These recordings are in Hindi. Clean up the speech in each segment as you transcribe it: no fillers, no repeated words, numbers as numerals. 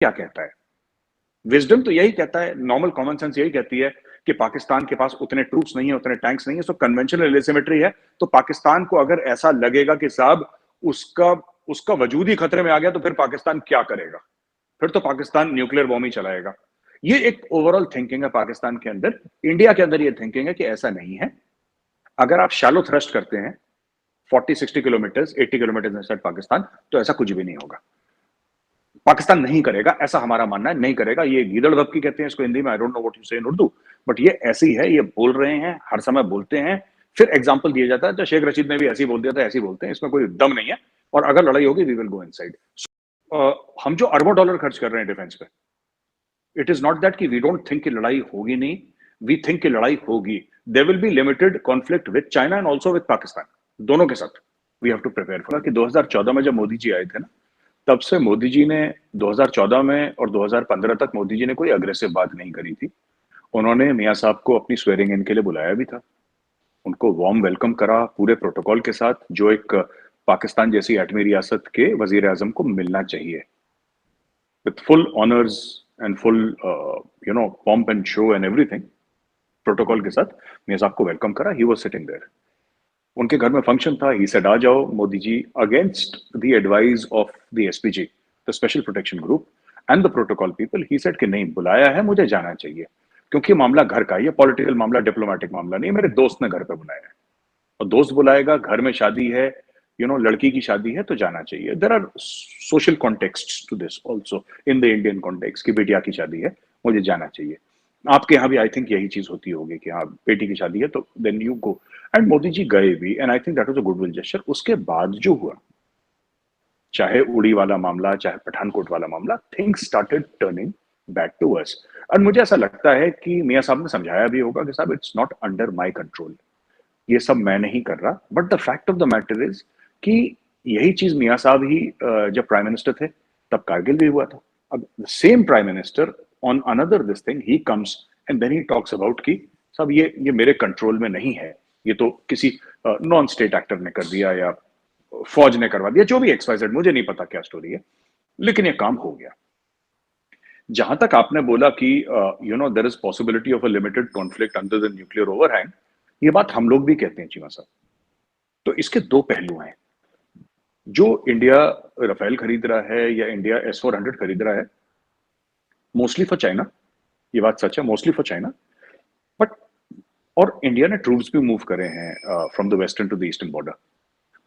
क्या कहता है? विजडम तो यही कहता है, नॉर्मल कॉमन सेंस यही कहती है कि पाकिस्तान के पास उतने ट्रूप्स नहीं है, उतने टैंक्स नहीं है, सो कन्वेंशनल एसिमेट्री है। तो पाकिस्तान को अगर ऐसा लगेगा कि साहब उसका उसका वजूद ही खतरे में आ गया, तो फिर पाकिस्तान क्या करेगा? फिर तो पाकिस्तान न्यूक्लियर बॉम्ब ही चलाएगा। ये एक ओवरऑल थिंकिंग है पाकिस्तान के अंदर। इंडिया के अंदर ये थिंकिंग है कि ऐसा नहीं है। अगर आप शैलो थ्रस्ट करते हैं 40-60 किलोमीटर 80 किलोमीटर इनसाइड पाकिस्तान, तो ऐसा कुछ भी नहीं होगा। पाकिस्तान नहीं करेगा, ऐसा हमारा मानना है, नहीं करेगा। ये गीदड़ धपकी कहते हैं इसको हिंदी में, I don't know what you से इन उर्दू, बट ये ऐसी है, ये बोल रहे हैं, हर समय बोलते हैं। फिर एग्जाम्पल दिया जाता है, तो शेख रशीद ने भी ऐसे ही बोल दिया था, ऐसे ही बोलते हैं, इसमें कोई दम नहीं है। और अगर लड़ाई होगी, वी विल गो इनसाइड। हम जो अरबों डॉलर खर्च कर रहे हैं डिफेंस पे, इट इज नॉट दैट कि वी डोंट थिंक कि लड़ाई होगी नहीं, वी थिंक कि लड़ाई होगी। There will be limited conflict with China and also with Pakistan, दोनों के साथ we have to prepare for. कि 2014 में जब मोदी जी आए थे ना, तब से मोदी जी ने 2014 में और 2015 तक मोदी जी ने कोई अग्रेसिव बात नहीं करी थी। उन्होंने मियाँ साहब को अपनी स्वेरिंग इन के लिए बुलाया भी था, उनको वार्म वेलकम करा पूरे प्रोटोकॉल के साथ, जो एक पाकिस्तान जैसी एटमी रियासत के वजीर आजम को मिलना चाहिए, with full honours and full pomp and show and everything. Protocol के साथ मियाँ साहब को वेलकम करा, ही वाज सिटिंग देयर। उनके घर में फंक्शन था, ही सेड आ जाओ Modi ji, against the advice of the SPG, the special protection group and the protocol people. He said कि नहीं, बुलाया है, मुझे जाना चाहिए, क्योंकि मामला घर का, ये पॉलिटिकल मामला, डिप्लोमेटिक मामला नहीं, मेरे दोस्त ने घर पे बुलाया है, और दोस्त बुलाएगा, घर में शादी है, लड़की की शादी है, तो जाना चाहिए। There are social context to this also in the Indian context, की बेटिया की शादी है, मुझे जाना चाहिए। आपके यहाँ भी आई थिंक यही चीज होती होगी कि हाँ बेटी की शादी है, तो then you go. And Modi ji गए भी, and I think that was a goodwill gesture. उसके बाद जो हुआ, चाहे उड़ी वाला मामला, चाहे पठानकोट वाला मामला, things started turning back to us. और मुझे ऐसा लगता है कि मियाँ साहब ने समझाया भी होगा कि साहब it's not under my control, ये सब मैं नहीं कर रहा। But the fact of the matter is कि यही चीज मियाँ साहब ही जब प्राइम मिनिस्टर थे, तब कारगिल भी हुआ था। अब same prime minister on another this thing he comes and then he talks about कि सब ये मेरे कंट्रोल में नहीं है, ये तो किसी नॉन स्टेट एक्टर ने कर दिया या फौज ने करवा दिया, जो भी XYZ, मुझे नहीं पता क्या स्टोरी है, लेकिन ये काम हो गया। जहां तक आपने बोला कि there is possibility of a limited conflict under the nuclear overhang, ये बात हम लोग भी कहते हैं चीमा साहब। तो इसके दो पहलू हैं। जो इंडिया राफेल खरीद रहा है या इंडिया S-400 खरीद रहा है, मोस्टली फॉर चाइना, ये बात सच है, मोस्टली फॉर चाइना। बट और इंडिया ने ट्रूप्स भी मूव करे हैं from the western to the eastern border.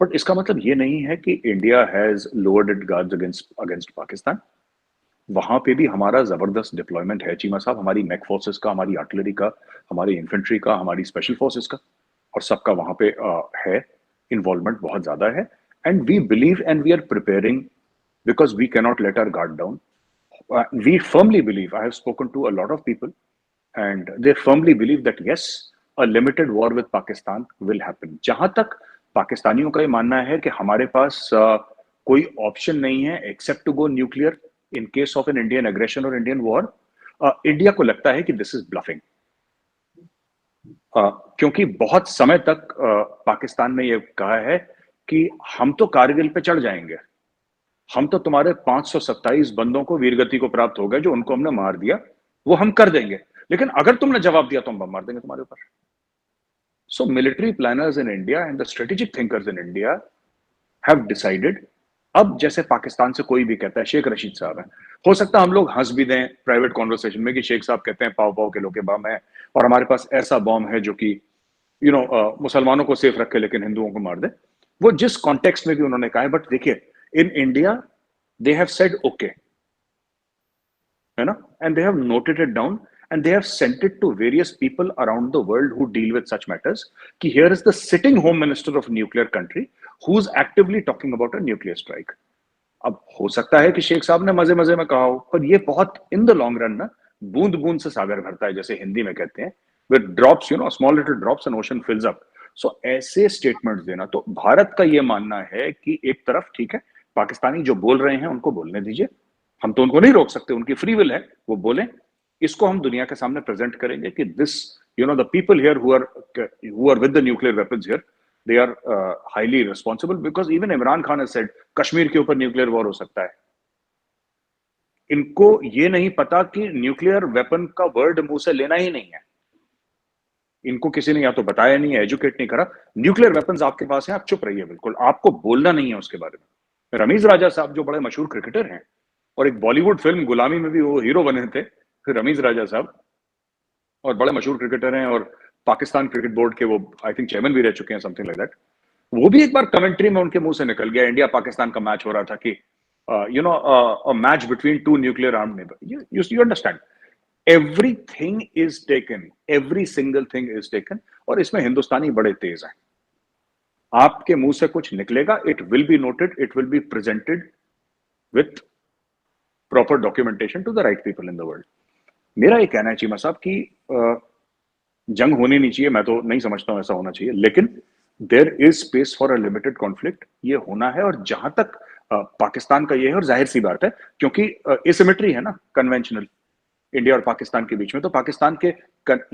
But इसका मतलब ये नहीं है कि India has lowered it guards against against Pakistan. वहां पे भी हमारा जबरदस्त डिप्लॉयमेंट है चीमा साहब, हमारी मैक फोर्सेस का, हमारी आर्टिलरी का, हमारी इन्फेंट्री का, हमारी स्पेशल फोर्सेस का, और सबका वहां पे है इन्वॉल्वमेंट, बहुत ज्यादा है। And we believe and we are preparing, because we cannot let our guard down. We firmly believe, I have spoken to a lot of people, and they firmly believe that yes, a limited war with Pakistan will happen. जहां तक पाकिस्तानियों का ये मानना है कि हमारे पास कोई ऑप्शन नहीं है except to go nuclear in case of an Indian aggression और इंडियन वॉर, इंडिया को लगता है कि दिस इज ब्लफिंग। क्योंकि बहुत समय तक पाकिस्तान ने ये कहा है कि हम तो कारगिल पे चढ़ जाएंगे, हम तो तुम्हारे 527 बंदों को वीरगति को प्राप्त हो गए, जो उनको हमने मार दिया, वो हम कर देंगे, लेकिन अगर तुमने जवाब दिया तो हम बम मार देंगे तुम्हारे ऊपर। So military planners in India and the strategic thinkers in India have decided. अब जैसे पाकिस्तान से कोई भी कहता है, शेख रशीद साहब है, हो सकता है हम लोग हंस भी दें प्राइवेट कॉन्वर्सेशन में कि शेख साहब कहते हैं पाव पाव किलो के बम है, और हमारे पास ऐसा बम है जो कि मुसलमानों को सेफ रखे लेकिन हिंदुओं को मार दे। वो जिस कॉन्टेक्स्ट में भी उन्होंने कहा है, बट देखिए in India they have said okay, and they have noted it down, and they have sent it to various people around the world who deal with such matters, कि here is the sitting home minister of a nuclear country who's actively talking about a nuclear strike. अब हो सकता है कि शेख साहब ने मजे मजे में कहा हो, पर ये बहुत इन द लॉन्ग रन ना बूंद बूंद से सागर भरता है, जैसे हिंदी में कहते हैं, with drops, small little drops and ocean fills up. So ऐसे स्टेटमेंट्स देना, तो भारत का ये मानना है कि एक तरफ ठीक है, पाकिस्तानी जो बोल रहे हैं उनको बोलने दीजिए, हम तो उनको नहीं रोक सकते, उनकी फ्री विल है, वो बोलें। इसको हम दुनिया के सामने प्रेजेंट करेंगे कि this, the people here who are with the nuclear weapons here, they are highly responsible, because even Imran Khan has said Kashmir के ऊपर न्यूक्लियर वॉर हो सकता है। इनको ये नहीं पता कि न्यूक्लियर वेपन का वर्ड मुंह से लेना ही नहीं है। इनको किसी ने या तो बताया नहीं है, एजुकेट नहीं करा। न्यूक्लियर वेपन्स आपके पास हैं, आप चुप रहिए, बिल्कुल आपको बोलना नहीं है उसके बारे में। रमीज राजा साहब जो बड़े मशहूर क्रिकेटर हैं और एक बॉलीवुड फिल्म गुलामी में भी वो हीरो बने थे, रमीज राजा साहब, और बड़े मशहूर क्रिकेटर हैं और पाकिस्तान क्रिकेट बोर्ड के वो आई थिंक चेयरमैन भी रह चुके हैं, समथिंग लाइक दैट। वो भी एक बार कमेंट्री में उनके मुंह से निकल गया, इंडिया पाकिस्तान का मैच हो रहा था कि a match between two nuclear armed neighbour, you understand, everything is taken, every single thing is taken. और इसमें हिंदुस्तानी बड़े तेज हैं। आपके मुंह से कुछ निकलेगा, it will be noted, it will be presented with proper documentation to the right people in the world. मेरा ये कहना है चीमा साहब कि जंग होनी नहीं चाहिए, मैं तो नहीं समझता हूं ऐसा होना चाहिए, लेकिन there is space for a limited conflict, ये होना है। और जहां तक पाकिस्तान का ये है, और जाहिर सी बात है क्योंकि एसिमेट्री है ना कन्वेंशनल इंडिया और पाकिस्तान के बीच में, तो पाकिस्तान के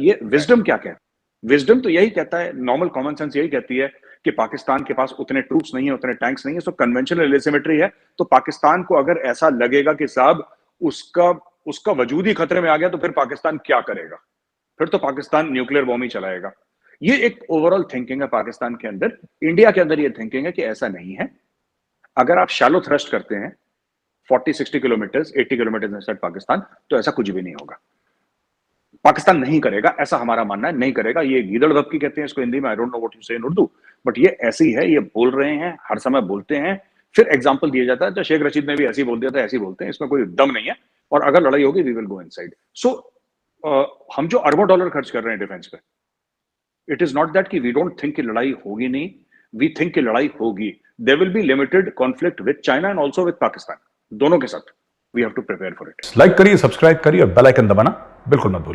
ये विजडम क्या कहता है? विजडम तो यही कहता है, नॉर्मल कॉमन सेंस यही कहती है कि पाकिस्तान के पास उतने ट्रूप्स नहीं है, उतने टैंक्स नहीं है, सो कन्वेंशनल एसिमेट्री है। तो पाकिस्तान को अगर ऐसा लगेगा कि साहब उसका उसका वजूद ही खतरे में आ गया, तो फिर पाकिस्तान क्या करेगा? फिर तो पाकिस्तान न्यूक्लियर बॉम्ब ही चलाएगा। ये एक ओवरऑल थिंकिंग है पाकिस्तान के अंदर। इंडिया के अंदर ये थिंकिंग है कि ऐसा नहीं है। अगर आप शैलो थ्रस्ट करते हैं 40-60 किलोमीटर, 80 किलोमीटर इनसाइड पाकिस्तान, तो ऐसा कुछ भी नहीं होगा। पाकिस्तान नहीं करेगा, ऐसा हमारा मानना है, नहीं करेगा। ये गीदड़ धपकी कहते हैं इसको हिंदी में, I don't know what you से इन उर्दू, बट ये ऐसी है, ये बोल रहे हैं, हर समय बोलते हैं, फिर एग्जाम्पल दिया जाता है। तो शेख रशीद ने भी ऐसे ही बोल दिया था, ऐसे ही बोलते हैं, इसमें कोई दम नहीं है। और अगर लड़ाई होगी, वी विल गो इनसाइड। सो हम जो अरबों डॉलर खर्च कर रहे हैं डिफेंस पे, इट इज नॉट दैट कि वी डोंट थिंक कि लड़ाई होगी नहीं, वी थिंक कि लड़ाई होगी। There will be limited conflict with China and also with Pakistan, दोनों के साथ we have to prepare for it. Like करिए, सब्सक्राइब करिए और बेल आइकन दबाना बिल्कुल मत भूलिए।